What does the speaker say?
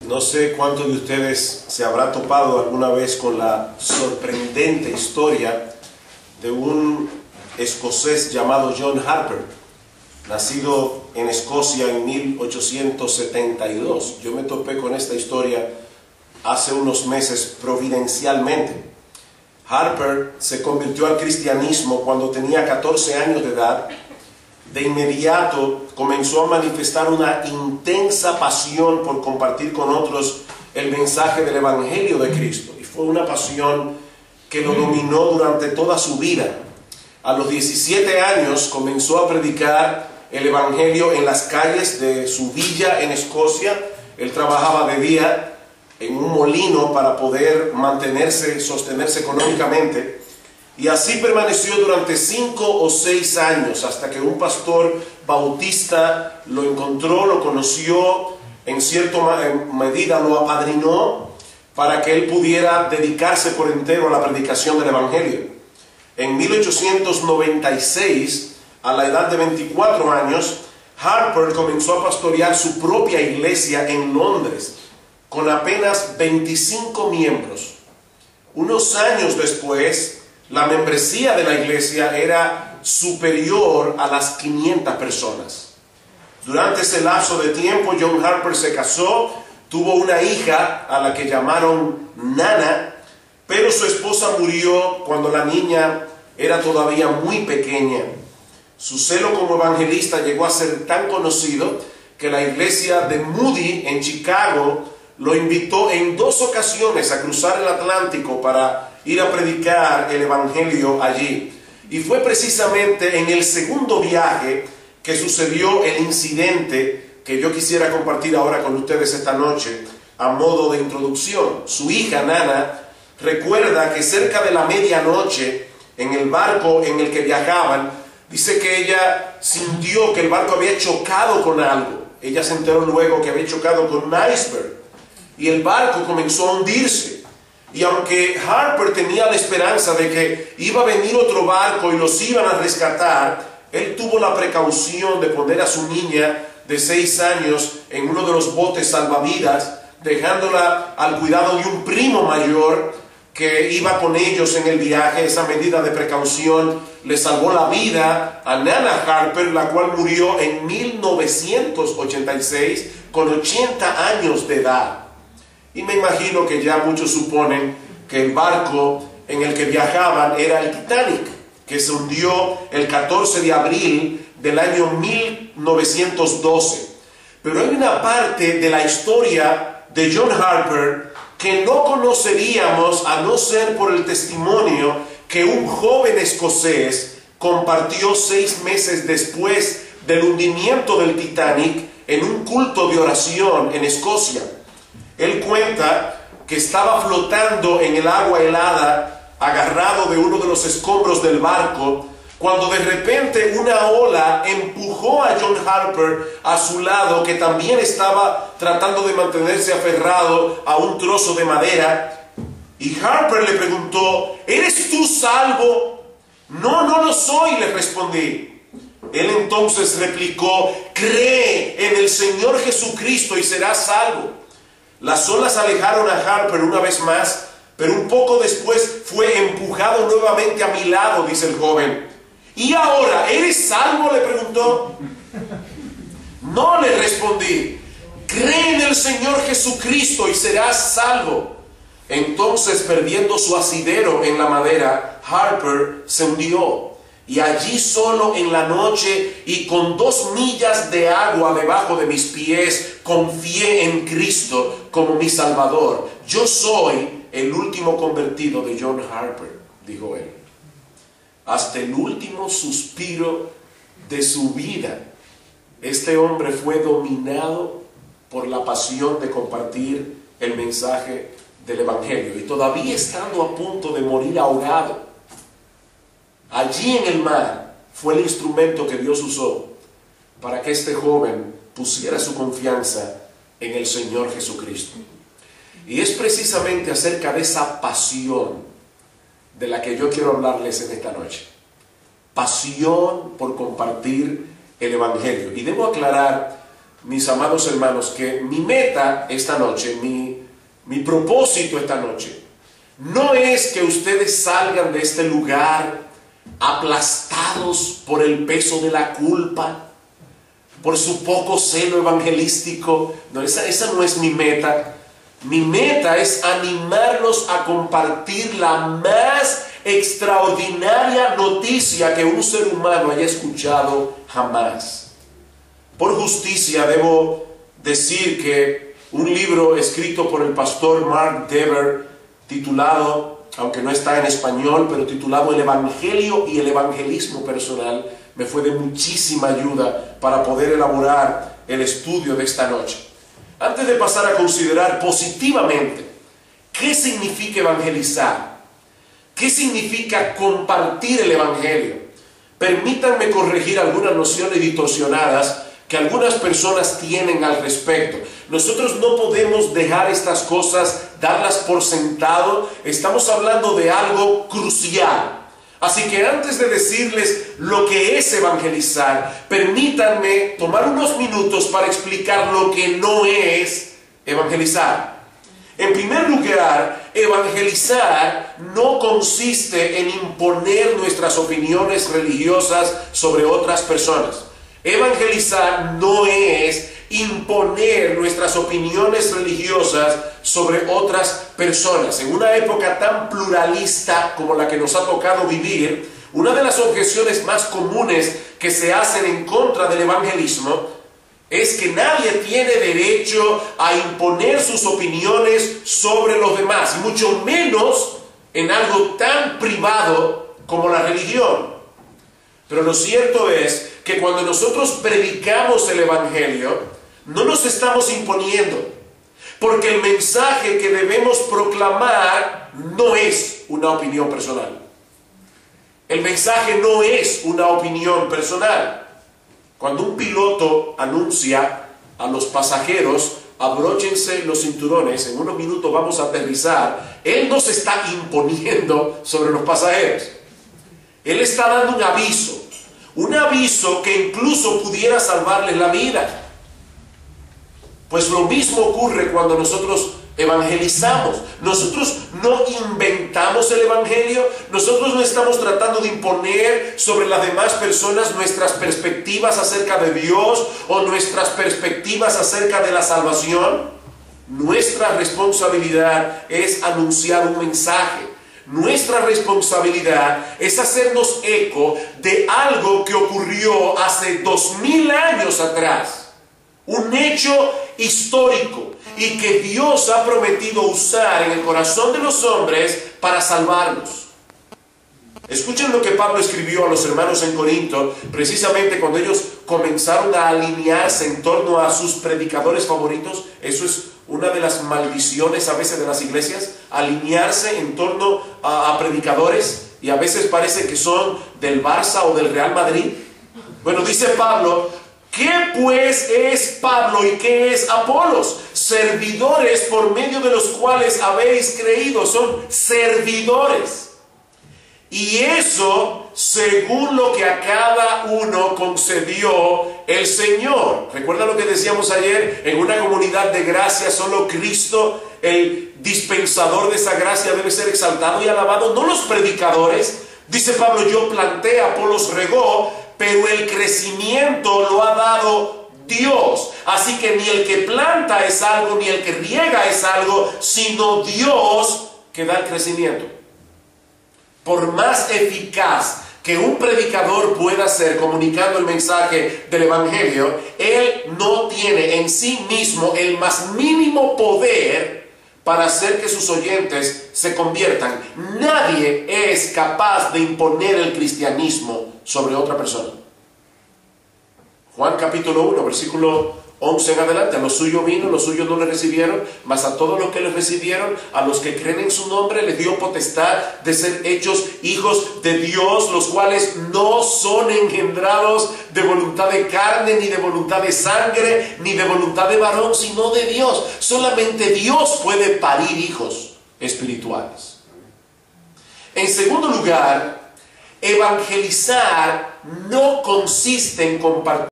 No sé cuántos de ustedes se habrá topado alguna vez con la sorprendente historia de un escocés llamado John Harper, nacido en Escocia en 1872. Yo me topé con esta historia hace unos meses providencialmente. Harper se convirtió al cristianismo cuando tenía 14 años de edad. De inmediato comenzó a manifestar una intensa pasión por compartir con otros el mensaje del Evangelio de Cristo. Y fue una pasión que lo dominó durante toda su vida. A los 17 años comenzó a predicar el Evangelio en las calles de su villa en Escocia. Él trabajaba de día en un molino para poder sostenerse económicamente. Y así permaneció durante 5 o 6 años, hasta que un pastor bautista lo encontró, lo conoció, en cierta medida lo apadrinó para que él pudiera dedicarse por entero a la predicación del Evangelio. En 1896, a la edad de 24 años, Harper comenzó a pastorear su propia iglesia en Londres, con apenas 25 miembros. Unos años después, la membresía de la iglesia era superior a las 500 personas. Durante ese lapso de tiempo, John Harper se casó, tuvo una hija a la que llamaron Nana, pero su esposa murió cuando la niña era todavía muy pequeña. Su celo como evangelista llegó a ser tan conocido que la iglesia de Moody en Chicago lo invitó en 2 ocasiones a cruzar el Atlántico para ir a predicar el Evangelio allí. Y fue precisamente en el segundo viaje que sucedió el incidente que yo quisiera compartir ahora con ustedes esta noche a modo de introducción. Su hija Nana recuerda que cerca de la medianoche, en el barco en el que viajaban, dice que ella sintió que el barco había chocado con algo. Ella se enteró luego que había chocado con un iceberg y el barco comenzó a hundirse. Y aunque Harper tenía la esperanza de que iba a venir otro barco y los iban a rescatar, él tuvo la precaución de poner a su niña de 6 años en uno de los botes salvavidas, dejándola al cuidado de un primo mayor que iba con ellos en el viaje. Esa medida de precaución le salvó la vida a Nana Harper, la cual murió en 1986 con 80 años de edad. Y me imagino que ya muchos suponen que el barco en el que viajaban era el Titanic, que se hundió el 14 de abril del año 1912. Pero hay una parte de la historia de John Harper que no conoceríamos a no ser por el testimonio que un joven escocés compartió 6 meses después del hundimiento del Titanic en un culto de oración en Escocia. Él cuenta que estaba flotando en el agua helada, agarrado de uno de los escombros del barco, cuando de repente una ola empujó a John Harper a su lado, que también estaba tratando de mantenerse aferrado a un trozo de madera. Y Harper le preguntó: ¿eres tú salvo? No, no lo soy, le respondí. Él entonces replicó: cree en el Señor Jesucristo y serás salvo. Las olas alejaron a Harper una vez más, pero un poco después fue empujado nuevamente a mi lado, dice el joven. ¿Y ahora, eres salvo?, le preguntó. No, le respondí. Cree en el Señor Jesucristo y serás salvo. Entonces, perdiendo su asidero en la madera, Harper se hundió. Y allí solo en la noche y con 2 millas de agua debajo de mis pies, confié en Cristo como mi Salvador. Yo soy el último convertido de John Harper, dijo él. Hasta el último suspiro de su vida, este hombre fue dominado por la pasión de compartir el mensaje del Evangelio. Y todavía estando a punto de morir ahogado, allí en el mar, fue el instrumento que Dios usó para que este joven pusiera su confianza en el Señor Jesucristo. Y es precisamente acerca de esa pasión de la que yo quiero hablarles en esta noche. Pasión por compartir el Evangelio. Y debo aclarar mis amados hermanos, que mi meta esta noche, mi propósito esta noche, no es que ustedes salgan de este lugar aplastados por el peso de la culpa, por su poco celo evangelístico. No, esa no es mi meta. Mi meta es animarlos a compartir la más extraordinaria noticia que un ser humano haya escuchado jamás. Por justicia debo decir que un libro escrito por el pastor Mark Dever, titulado, aunque no está en español, pero titulado El Evangelio y el Evangelismo Personal, me fue de muchísima ayuda para poder elaborar el estudio de esta noche. Antes de pasar a considerar positivamente qué significa evangelizar, qué significa compartir el Evangelio, permítanme corregir algunas nociones distorsionadas que algunas personas tienen al respecto. Nosotros no podemos dejar estas cosas, darlas por sentado. Estamos hablando de algo crucial. Así que antes de decirles lo que es evangelizar, permítanme tomar unos minutos para explicar lo que no es evangelizar. En primer lugar, evangelizar no consiste en imponer nuestras opiniones religiosas sobre otras personas. Evangelizar no es imponer nuestras opiniones religiosas sobre otras personas. En una época tan pluralista como la que nos ha tocado vivir, una de las objeciones más comunes que se hacen en contra del evangelismo es que nadie tiene derecho a imponer sus opiniones sobre los demás, y mucho menos en algo tan privado como la religión. Pero lo cierto es que cuando nosotros predicamos el evangelio, no nos estamos imponiendo, porque el mensaje que debemos proclamar no es una opinión personal. El mensaje no es una opinión personal. Cuando un piloto anuncia a los pasajeros, abróchense los cinturones, en unos minutos vamos a aterrizar, él no se está imponiendo sobre los pasajeros. Él está dando un aviso que incluso pudiera salvarles la vida. Pues lo mismo ocurre cuando nosotros evangelizamos. Nosotros no inventamos el evangelio, nosotros no estamos tratando de imponer sobre las demás personas nuestras perspectivas acerca de Dios o nuestras perspectivas acerca de la salvación. Nuestra responsabilidad es anunciar un mensaje. Nuestra responsabilidad es hacernos eco de algo que ocurrió hace 2000 años atrás. Un hecho histórico y que Dios ha prometido usar en el corazón de los hombres para salvarnos. Escuchen lo que Pablo escribió a los hermanos en Corinto, precisamente cuando ellos comenzaron a alinearse en torno a sus predicadores favoritos. Eso es una de las maldiciones a veces de las iglesias, alinearse en torno a predicadores, y a veces parece que son del Barça o del Real Madrid. Bueno, dice Pablo, ¿qué pues es Pablo y qué es Apolos? Servidores por medio de los cuales habéis creído. Son servidores. Y eso según lo que a cada uno concedió el Señor. ¿Recuerda lo que decíamos ayer? En una comunidad de gracia, solo Cristo, el dispensador de esa gracia, debe ser exaltado y alabado, no los predicadores. Dice Pablo, yo planté, Apolos regó, pero el crecimiento lo ha dado Dios. Así que ni el que planta es algo, ni el que riega es algo, sino Dios que da el crecimiento. Por más eficaz que un predicador pueda ser comunicando el mensaje del evangelio, él no tiene en sí mismo el más mínimo poder para hacer que sus oyentes se conviertan. Nadie es capaz de imponer el cristianismo sobre otra persona. Juan capítulo 1, versículo 11 en adelante. A los suyos vino, los suyos no le recibieron, mas a todos los que le recibieron, a los que creen en su nombre, les dio potestad de ser hechos hijos de Dios, los cuales no son engendrados de voluntad de carne, ni de voluntad de sangre, ni de voluntad de varón, sino de Dios. Solamente Dios puede parir hijos espirituales. En segundo lugar, evangelizar no consiste en compartir